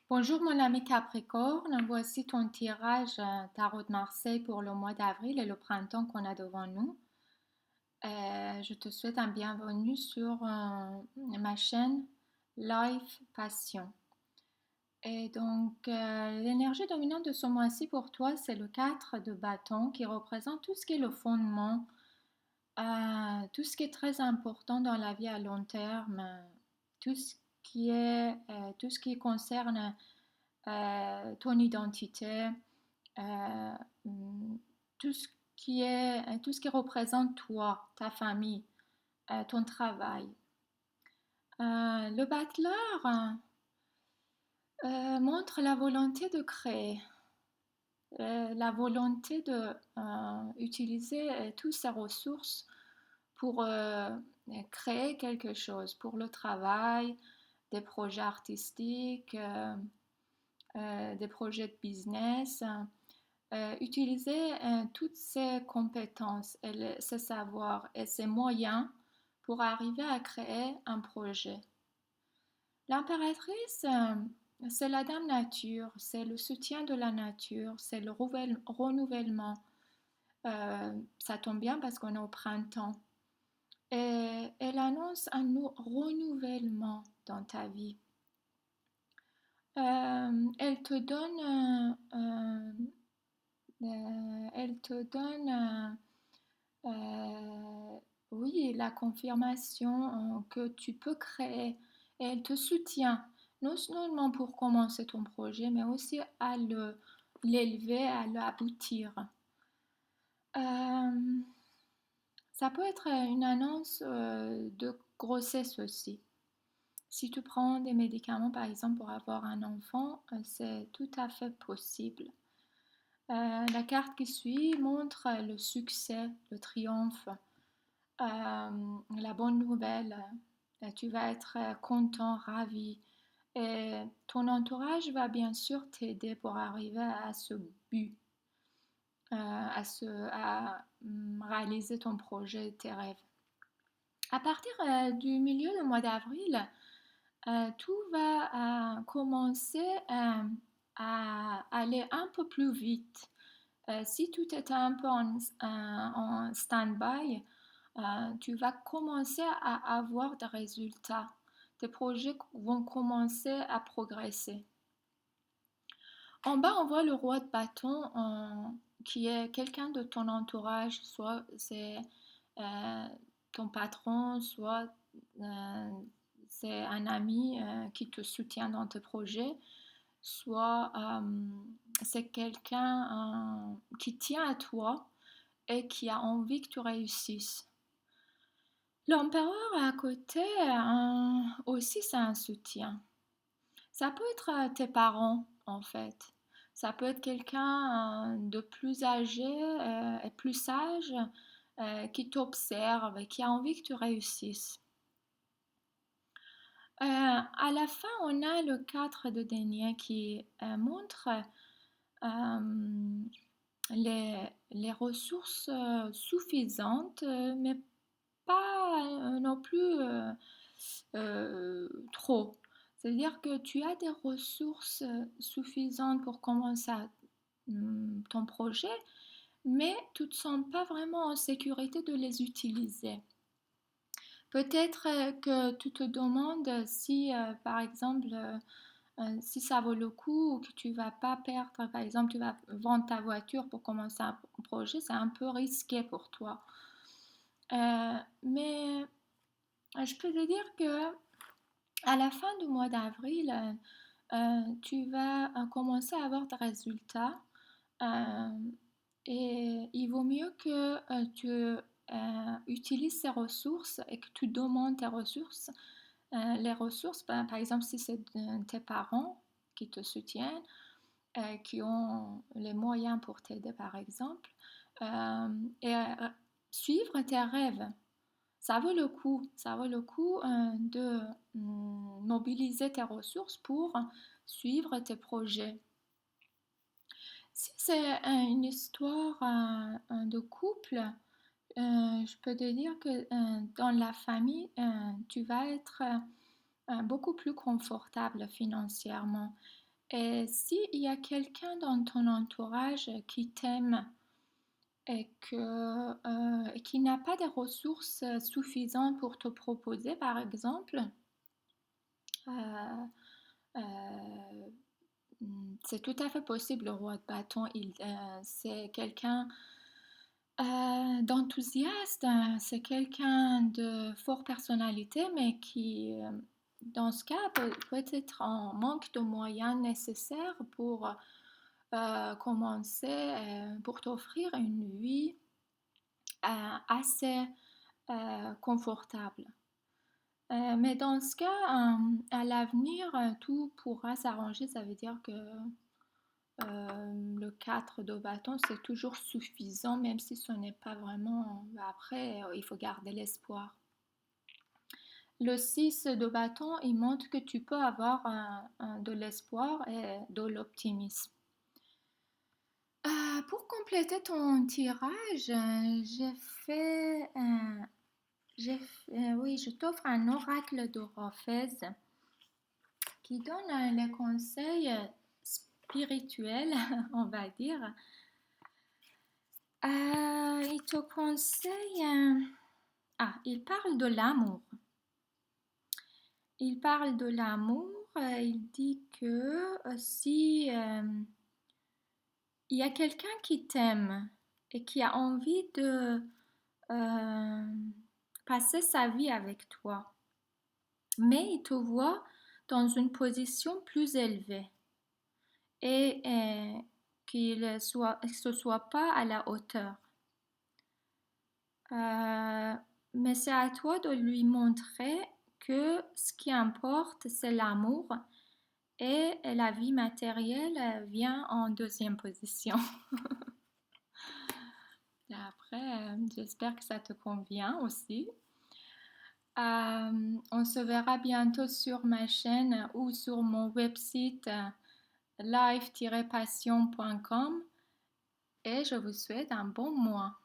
Bonjour mon ami Capricorne, voici ton tirage Tarot de Marseille pour le mois d'avril et le printemps qu'on a devant nous. Je te souhaite un bienvenue sur ma chaîne Life Passion. Et donc l'énergie dominante de ce mois-ci pour toi, c'est le 4 de bâton qui représente tout ce qui est le fondement, tout ce qui est très important dans la vie à long terme, tout ce tout ce qui concerne ton identité, euh, tout ce tout ce qui représente toi, ta famille, ton travail. Le battleur montre la volonté de créer, la volonté de utiliser toutes ses ressources pour créer quelque chose, pour le travail, des projets artistiques, des projets de business. Utiliser toutes ses compétences, ses savoirs et ses moyens pour arriver à créer un projet. L'impératrice, c'est la dame nature, c'est le soutien de la nature, c'est le renouvellement. Ça tombe bien parce qu'on est au printemps. Et elle annonce un renouvellement dans ta vie. Elle te donne elle te donne, oui, la confirmation que tu peux créer et elle te soutient, non seulement pour commencer ton projet, mais aussi à l'élever, à l'aboutir. Euh, Ça peut être une annonce de grossesse aussi. Si tu prends des médicaments, par exemple, pour avoir un enfant, c'est tout à fait possible. La carte qui suit montre le succès, le triomphe, la bonne nouvelle. Tu vas être content, ravi. Et ton entourage va bien sûr t'aider pour arriver à ce but, réaliser ton projet, tes rêves. À partir du milieu du mois d'avril, tout va commencer à aller un peu plus vite. Si tout est un peu en stand-by, tu vas commencer à avoir des résultats. Tes projets vont commencer à progresser. En bas, on voit le roi de bâton qui est quelqu'un de ton entourage, soit c'est euh, ton patron, soit euh, c'est un ami qui te soutient dans tes projets, soit c'est quelqu'un qui tient à toi et qui a envie que tu réussisses. L'empereur à côté aussi, c'est un soutien. Ça peut être tes parents, en fait. Ça peut être quelqu'un de plus âgé et plus sage qui t'observe et qui a envie que tu réussisses. À la fin, on a le 4 de denier qui montre euh, les ressources suffisantes, mais pas non plus trop. C'est-à-dire que tu as des ressources suffisantes pour commencer ton projet, mais tu ne te sens pas vraiment en sécurité de les utiliser. Peut-être que tu te demandes si, par exemple, si ça vaut le coup ou que tu vas pas perdre, par exemple, tu vas vendre ta voiture pour commencer un projet, c'est un peu risqué pour toi. Mais je peux te dire que à la fin du mois d'avril, tu vas commencer à avoir des résultats euh, et il vaut mieux que tu utilises ces ressources et que tu demandes tes ressources. Les ressources, ben, par exemple, si c'est tes parents qui te soutiennent, qui ont les moyens pour t'aider, par exemple, et suivre tes rêves. Ça vaut le coup de mobiliser tes ressources pour suivre tes projets. Si c'est une histoire de couple, je peux te dire que dans la famille, tu vas être beaucoup plus confortable financièrement Et s'il y a quelqu'un dans ton entourage qui t'aime et qui n'a pas des ressources suffisantes pour te proposer, par exemple, euh, euh, c'est tout à fait possible. Le roi de bâton, c'est quelqu'un d'enthousiaste, c'est quelqu'un de forte personnalité, mais qui, dans ce cas, peut être en manque de moyens nécessaires pour commencer, pour t'offrir une vie assez confortable. Mais dans ce cas, à l'avenir, tout pourra s'arranger. Ça veut dire que le 4 de bâton, c'est toujours suffisant, même si ce n'est pas vraiment. Après, il faut garder l'espoir. Le 6 de bâton, il montre que tu peux avoir de l'espoir et de l'optimisme. Pour compléter ton tirage, j'ai fait oui, je t'offre un oracle d'Orophèse qui donne les conseils spirituels, on va dire. Il te conseille... il parle de l'amour. Il parle de l'amour. Il dit que si il y a quelqu'un qui t'aime et qui a envie de euh, passer sa vie avec toi, mais il te voit dans une position plus élevée et que ce soit pas à la hauteur. Mais c'est à toi de lui montrer que ce qui importe, c'est l'amour et la vie matérielle vient en deuxième position. Et après, j'espère que ça te convient aussi. On se verra bientôt sur ma chaîne ou sur mon website live-passion.com et je vous souhaite un bon mois.